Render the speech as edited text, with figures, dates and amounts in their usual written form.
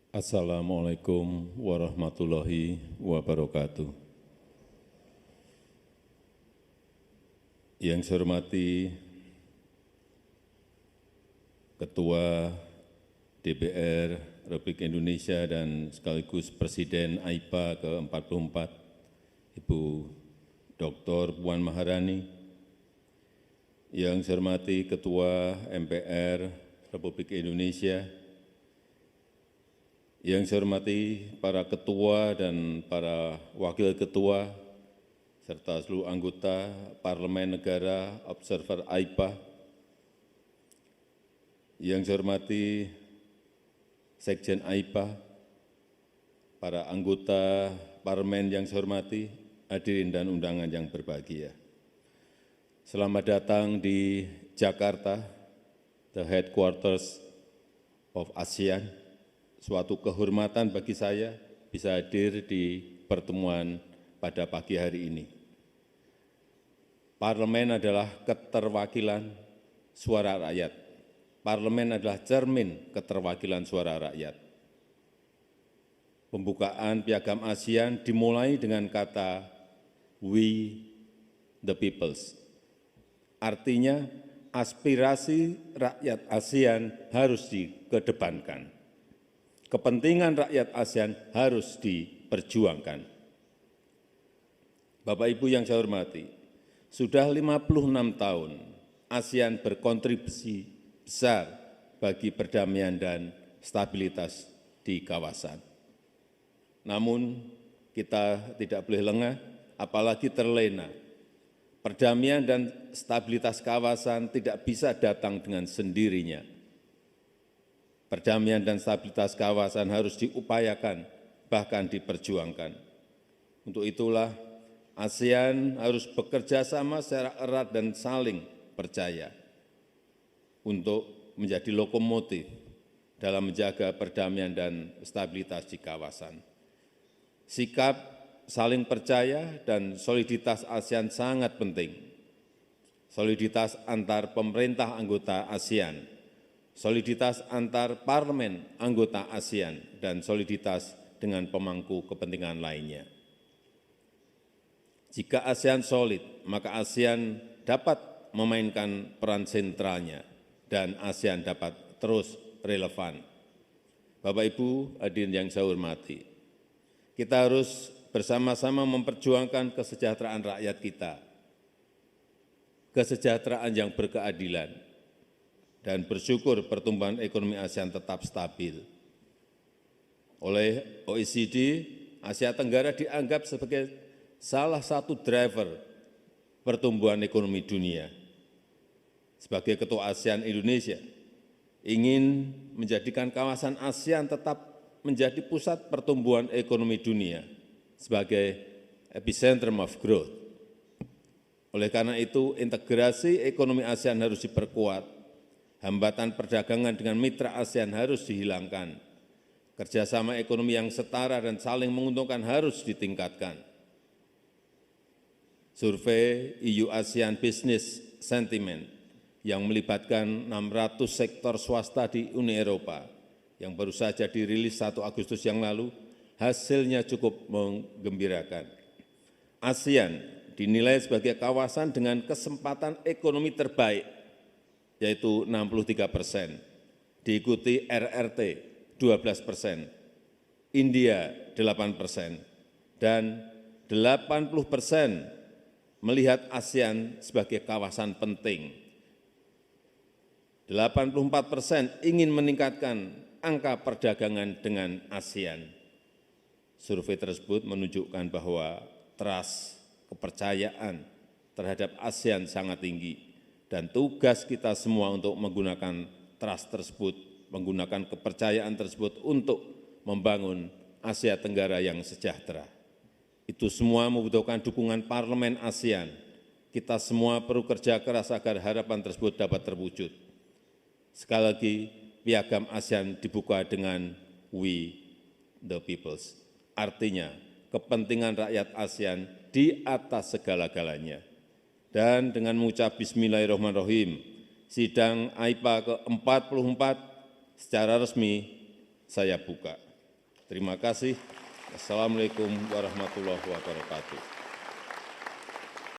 Assalamualaikum warahmatullahi wabarakatuh. Yang saya hormati Ketua DPR Republik Indonesia dan sekaligus Presiden AIPA ke-44, Ibu Dr. Puan Maharani. Yang saya hormati Ketua MPR Republik Indonesia. Yang saya hormati para ketua dan para wakil ketua, serta seluruh anggota Parlemen Negara Observer AIPA. Yang saya hormati Sekjen AIPA, para anggota Parlemen yang saya hormati, hadirin dan undangan yang berbahagia. Selamat datang di Jakarta, the headquarters of ASEAN. Suatu kehormatan bagi saya bisa hadir di pertemuan pada pagi hari ini. Parlemen adalah keterwakilan suara rakyat. Parlemen adalah cermin keterwakilan suara rakyat. Pembukaan Piagam ASEAN dimulai dengan kata "We the peoples". Artinya aspirasi rakyat ASEAN harus dikedepankan. Kepentingan rakyat ASEAN harus diperjuangkan. Bapak Ibu yang saya hormati, sudah 56 tahun ASEAN berkontribusi besar bagi perdamaian dan stabilitas di kawasan. Namun kita tidak boleh lengah, apalagi terlena. Perdamaian dan stabilitas kawasan tidak bisa datang dengan sendirinya. Perdamaian dan stabilitas kawasan harus diupayakan, bahkan diperjuangkan. Untuk itulah ASEAN harus bekerja sama secara erat dan saling percaya untuk menjadi lokomotif dalam menjaga perdamaian dan stabilitas di kawasan. Sikap saling percaya dan soliditas ASEAN sangat penting. Soliditas antar pemerintah anggota ASEAN, soliditas antar parlemen anggota ASEAN, dan soliditas dengan pemangku kepentingan lainnya. Jika ASEAN solid, maka ASEAN dapat memainkan peran sentralnya dan ASEAN dapat terus relevan. Bapak Ibu hadirin yang saya hormati, kita harus bersama-sama memperjuangkan kesejahteraan rakyat kita, kesejahteraan yang berkeadilan, dan bersyukur pertumbuhan ekonomi ASEAN tetap stabil. Oleh OECD, Asia Tenggara dianggap sebagai salah satu driver pertumbuhan ekonomi dunia. Sebagai Ketua ASEAN Indonesia, ingin menjadikan kawasan ASEAN tetap menjadi pusat pertumbuhan ekonomi dunia sebagai epicentrum of growth. Oleh karena itu, integrasi ekonomi ASEAN harus diperkuat. Hambatan perdagangan dengan mitra ASEAN harus dihilangkan. Kerjasama ekonomi yang setara dan saling menguntungkan harus ditingkatkan. Survei EU ASEAN Business Sentiment yang melibatkan 600 sektor swasta di Uni Eropa yang baru saja dirilis 1 Agustus yang lalu, hasilnya cukup menggembirakan. ASEAN dinilai sebagai kawasan dengan kesempatan ekonomi terbaik, yaitu 63%, diikuti RRT 12%, India 8%, dan 80% melihat ASEAN sebagai kawasan penting. 84% ingin meningkatkan angka perdagangan dengan ASEAN. Survei tersebut menunjukkan bahwa trust, kepercayaan terhadap ASEAN sangat tinggi. Dan tugas kita semua untuk menggunakan trust tersebut, menggunakan kepercayaan tersebut untuk membangun Asia Tenggara yang sejahtera. Itu semua membutuhkan dukungan Parlemen ASEAN. Kita semua perlu kerja keras agar harapan tersebut dapat terwujud. Sekali lagi, Piagam ASEAN dibuka dengan "We the peoples". Artinya, kepentingan rakyat ASEAN di atas segala-galanya. Dan dengan mengucap Bismillahirrahmanirrahim, sidang AIPA ke-44 secara resmi saya buka. Terima kasih. Assalamualaikum warahmatullahi wabarakatuh.